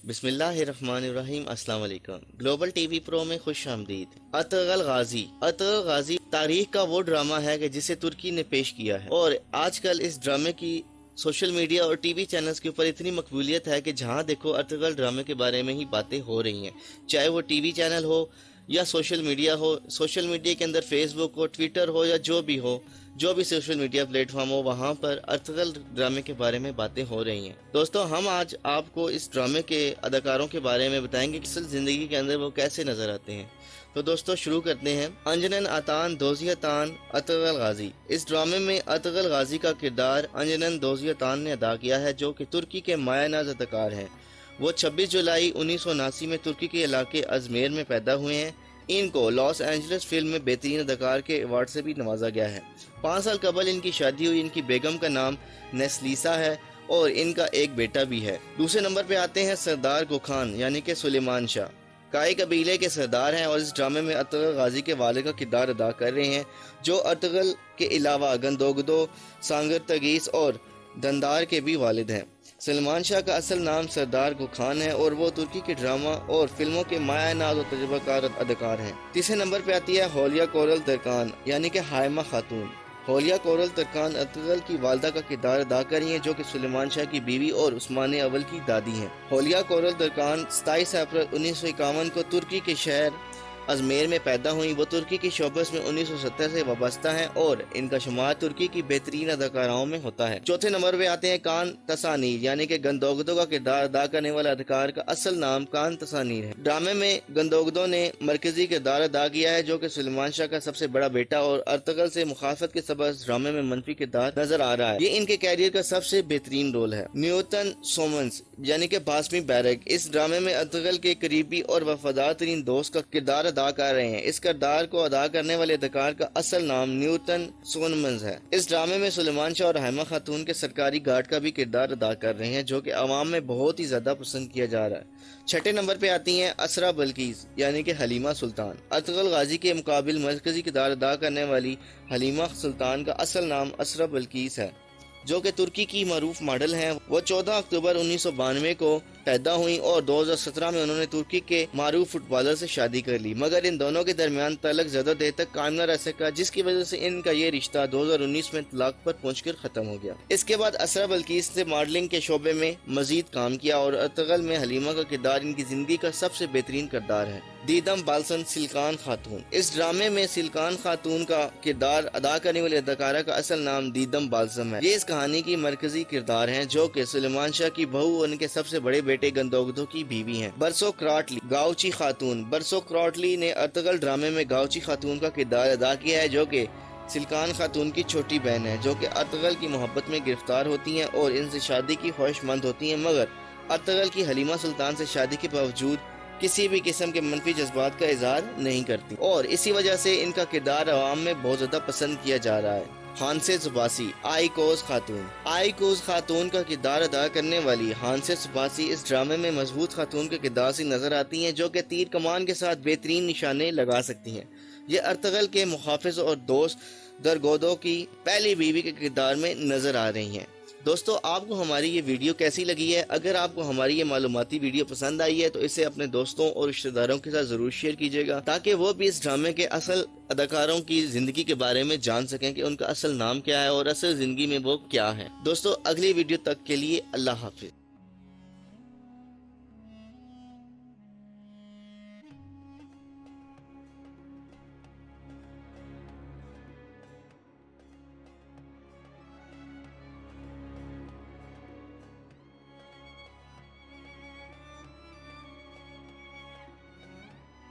बिस्मिल्लाहिर्रहमानिर्रहीम। अस्सलाम वालेकुम। ग्लोबल टीवी प्रो में खुश आमदीद। अतगल गाजी। अतगल गाजी तारीख का वो ड्रामा है कि जिसे तुर्की ने पेश किया है और आजकल इस ड्रामे की सोशल मीडिया और टीवी चैनल्स के ऊपर इतनी मकबूलियत है कि जहां देखो अतगल ड्रामे के बारे में ही बातें हो रही हैं, चाहे वो टीवी चैनल हो या सोशल मीडिया हो। सोशल मीडिया के अंदर फेसबुक हो, ट्विटर हो या जो भी हो, जो भी सोशल मीडिया प्लेटफॉर्म हो, वहां पर अतगल ड्रामे के बारे में बातें हो रही हैं। दोस्तों, हम आज आपको इस ड्रामे के अदाकारों के बारे में बताएंगे कि असल जिंदगी के अंदर वो कैसे नजर आते हैं। तो दोस्तों शुरू करते हैं। अंजनन अतान दोजियातान अतगल गाजी। इस ड्रामे में अतगल गाजी का किरदार अंजनन दोजियातान ने अदा किया है, जो कि तुर्की के मायानाज अदाकार हैं। वो 26 जुलाई 1979 में तुर्की के इलाके अजमेर में पैदा हुए हैं। इनको लॉस एंजलिस फिल्म में बेहतरीन अदाकार के अवार्ड से भी नवाजा गया है। 5 साल कबल इनकी शादी हुई। इनकी बेगम का नाम नेस्लीसा है और इनका एक बेटा भी है। दूसरे नंबर पे आते हैं सरदार गोखान यानी कि सुलेमान शाह। काई कबीले के सरदार हैं और इस ड्रामे में अतगल गाजी के वालिद का किरदार अदा कर रहे हैं, जो अतगल के अलावा गंदोगदो, सांगर तगीस और दंदार के भी वालिद हैं। सलमान शाह का असल नाम सरदार गोखान है और वो तुर्की के ड्रामा और फिल्मों के मायानाज और तजुर्बाकार अदाकार हैं। तीसरे नंबर पे आती है होलिया कोरल तरकान यानी कि हायमा खातून। होलिया कोरल तरकान अतगल की वालदा का किरदार अदा कर रही हैं, जो कि सुलेमान शाह की बीवी और उस्मान अव्वल की दादी हैं। होलिया कोरल तरकान 27 अप्रैल 1951 को तुर्की के शहर अजमेर में पैदा हुई। वो तुर्की की शोबस में 1970 से वाबस्ता हैं और इनका शुमार तुर्की की बेहतरीन अदाकाराओं में होता है। चौथे नंबर पे आते हैं कान तसानीर यानी कि गंदोगदो का किरदार अदा करने वाला अदाकार का असल नाम कान तसानीर है। ड्रामे में गंदोगदो ने मरकजी किरदार अदा किया है, जो कि सुलेमान शाह का सबसे बड़ा बेटा और अतगल से मुखाफत के सबब ड्रामे में मनफी किरदार नजर आ रहा है। ये इनके कैरियर का सबसे बेहतरीन रोल है। न्यूटन सोमन्स यानी कि बासमी बैरक इस ड्रामे में अतगल के करीबी और वफादार तरीन दोस्त का किरदार अदा कर रहे हैं। इस किरदार को अदा करने वाले अदाकार का असल नाम न्यूटन सोनमन्स है। इस ड्रामे में सुलेमान शाह और हायमा खातून के सरकारी गार्ड का भी किरदार अदा कर रहे हैं, जो कि अवाम में बहुत ही ज्यादा पसंद किया जा रहा है। छठे नंबर पे आती हैं असरा बल्कीस यानी कि हलीमा सुल्तान। अतगल गाजी के मुकाबिल मरकजी किरदार अदा करने वाली हलीमा सुल्तान का असल नाम असरा बल्कीस है, जो कि तुर्की की मरूफ मॉडल हैं। वो 14 अक्टूबर 1992 को पैदा हुई और 2017 में उन्होंने तुर्की के मारूफ फुटबॉलर से शादी कर ली, मगर इन दोनों के दरमियान तलाक ज्यादा देर तक कायम न रह सका, जिसकी वजह से इनका ये रिश्ता 2019 में तलाक पर पहुंचकर खत्म हो गया। इसके बाद असरा बल्कीस ने मॉडलिंग के शोबे में मजीद काम किया और अतगल में हलीमा का किरदार इनकी जिंदगी का सबसे बेहतरीन किरदार है। दीदम बालसन सिल्कान खातून। इस ड्रामे में सिल्कान खातून का किरदार अदा करने वाले अदाकारा का असल नाम दीदम बालसम है। ये इस कहानी की मरकजी किरदार हैं, जो कि सुलेमान शाह की बहू और उनके सबसे बड़े बेटे गंदोगदो की बीवी हैं। बरसो क्राटली गाउची खातून। बरसो क्राटली ने अतगल ड्रामे में गाउची खातून का किरदार अदा किया है, जो कि सिल्कान खातून की छोटी बहन है, जो कि अतगल की मोहब्बत में गिरफ्तार होती हैं और इनसे शादी की ख्वाहिशमंद होती हैं, मगर अतगल की हलीमा सुल्तान से शादी के बावजूद किसी भी किस्म के मनफी जज्बात का इजहार नहीं करती और इसी वजह से इनका किरदार अवाम में बहुत ज्यादा पसंद किया जा रहा है। हांसे जुबासी आईकोज खातून। आईकोज खातून का किरदार अदा करने वाली हांसे जुबासी इस ड्रामे में मजबूत खातून के किरदार से नजर आती हैं, जो कि तीर कमान के साथ बेहतरीन निशाने लगा सकती हैं। ये अतगल के मुहाफिज और दोस्त दरगोदो की पहली बीवी के किरदार में नजर आ रही हैं। दोस्तों, आपको हमारी ये वीडियो कैसी लगी है? अगर आपको हमारी ये मालूमाती वीडियो पसंद आई है तो इसे अपने दोस्तों और रिश्तेदारों के साथ जरूर शेयर कीजिएगा, ताकि वो भी इस ड्रामे के असल अदाकारों की जिंदगी के बारे में जान सकें कि उनका असल नाम क्या है और असल जिंदगी में वो क्या है। दोस्तों, अगली वीडियो तक के लिए अल्लाह हाफिज।